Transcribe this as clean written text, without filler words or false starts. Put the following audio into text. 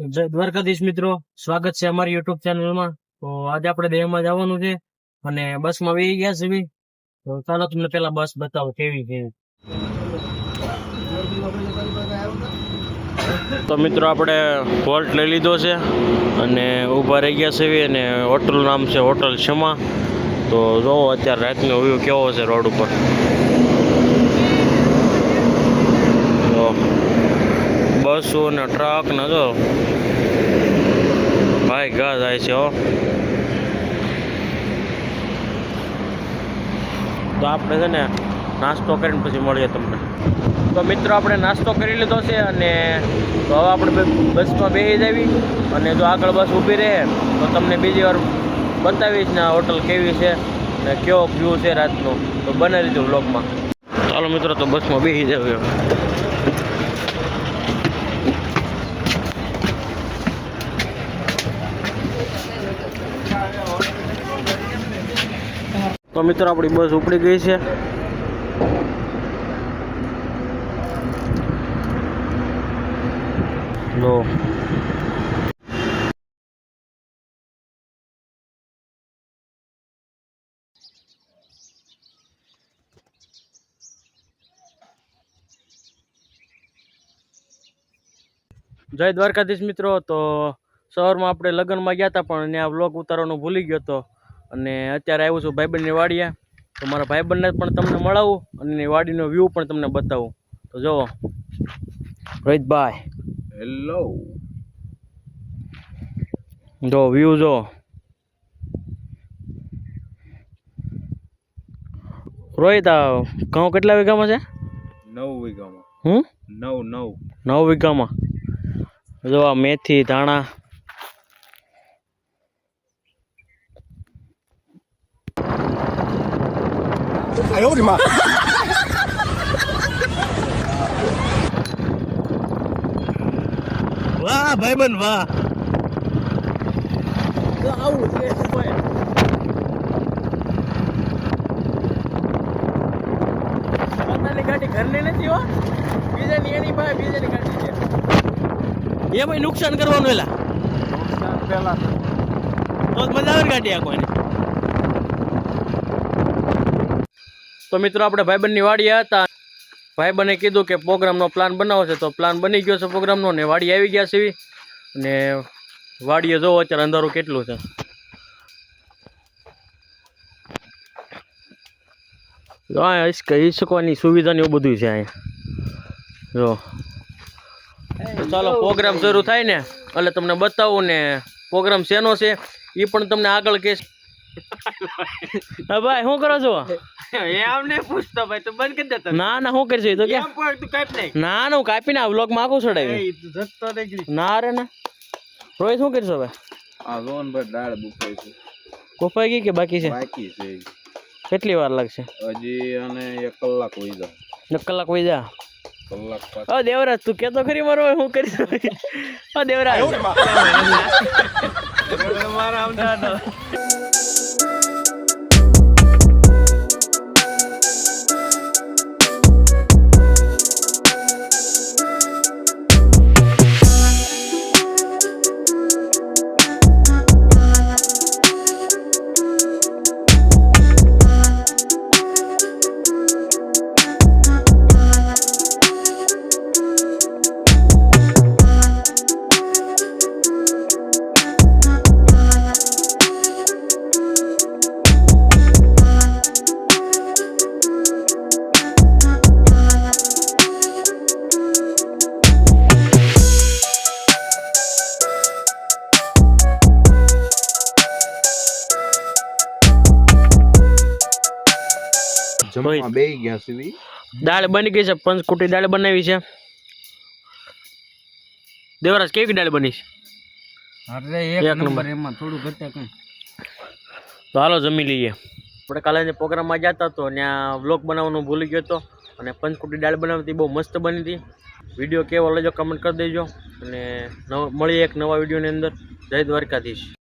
જય દ્વારકાધીશ મિત્રો, સ્વાગત છે અમારી યુટ્યુબ ચેનલમાં। તો આજે આપણે દેહમાં જવાનું છે અને બસમાં બેસી ગયા છે બી। તો ચાલો તમને પેલા બસ બતાવો કેવી છે। તો મિત્રો આપણે હોલ્ટ લઈ લીધો છે અને ઊભા રહી ગયા છે અને હોટલનું નામ છે હોટલ શમા। તો જોવો અત્યારે રાતનો વ્યૂ કેવો છે રોડ ઉપર। તો બસો ને ટ્રક ને જો ભાઈ ગા જાય છે હો। તો આપણે છે ને નાસ્તો કરીને પછી મળીએ તમને। તો મિત્રો આપણે નાસ્તો કરી લીધો છે અને તો હવે આપણે બસમાં બેસી જાવી અને જો આગળ બસ ઊભી રહે તો તમને બીજી વાર બતાવીશ ને હોટલ કેવી છે ને કેવો વ્યૂ છે રાતનો। તો બનાવી લીધું વ્લોગમાં। ચાલો મિત્રો તો બસમાં બેસી જાવ। તો મિત્રો આપણી બસ ઉપડી ગઈ છે। લો જય દ્વારકાધીશ મિત્રો। તો સવારમાં આપણે લગ્નમાં ગયા હતા પણ ત્યાં વ્લોગ ઉતારવાનું ભૂલી ગયો હતો અને અત્યારે આવ્યું છું ભાઈબંધની વાડીએ। તો મારા ભાઈબંધને પણ તમને મળાવું અને વાડીનો વ્યૂ પણ તમને બતાવું। તો જુઓ રોહિતભાઈ, હેલો, જો વ્યૂ જો। રોહિત આ ઘઉં કેટલા વીઘામાં છે? 9 વીઘામાં। 9 વીઘામાં। જો આ મેથી ધાણા વાહ ભાઈબંધ વાહ। આવું છે પોતાની ગાડી ઘરની નથી હો, બીજાની એની પાસે બીજાની ગાડી છે એ ભાઈ નુકસાન કરવાનું એલા પેલા તો મજા આવે ગાડી આખોને। તો મિત્રો આપણે ભાઈબંધની વાડીએ હતા। ભાઈબંધે કીધું કે પ્રોગ્રામનો પ્લાન બનાવો છે તો પ્લાન બની ગયો છે પ્રોગ્રામનો ને વાડી આવી ગયા છે અને વાડીએ જોવો અત્યારે અંધારું કેટલું છે। ઈસકવાની સુવિધા ને એવું બધું છે અહીંયા જો। તો ચાલો પ્રોગ્રામ શરૂ થાય ને એટલે તમને બતાવું ને પ્રોગ્રામ શેનો છે એ પણ તમને આગળ કહીશ। હા ભાઈ શું કરો છો? એમને પૂછતો ભાઈ, તું બંધ કરી દેતો। ના ના શું કરશે તો કે તું કાપ નહીં। ના ના હું કાપીને આ વ્લોગમાં આખું ચડાવી ના રે ના। રોહિત શું કરશો ભાઈ? આ લોન પર દાળ બુકાઈ છે। કોપાઈ ગઈ કે બાકી છે? બાકી છે। કેટલી વાર લાગશે? હજી અને 1 કલાક હોઈ જાય। 1 કલાક વઈ જા। કલાક ઓ દેવરાજ તું કેતો ખરી મારો શું કરીશ? ઓ દેવરાજ મારા અમદાવાદ જમવા બેહી ગયા છે। દાળ બની ગઈ છે, પંચકુટી દાળ બનાવી છે। દેવરાજ કેવી દાળ બની છે? અરે એક નંબર, એમાં થોડું ઘટે કઈ। તો હાલો જમી લઈએ। આપણે કાલે પ્રોગ્રામમાં ગયા હતા તો ત્યાં વ્લોગ બનાવવાનું ભૂલી ગયો હતો અને પંચકુટી દાળ બનાવતી બહુ મસ્ત બની હતી। વિડીયો કેવો લાગ્યો કમેન્ટ કરી દેજો અને મળીએ એક નવા વિડીયોની અંદર। જય દ્વારકાધીશ।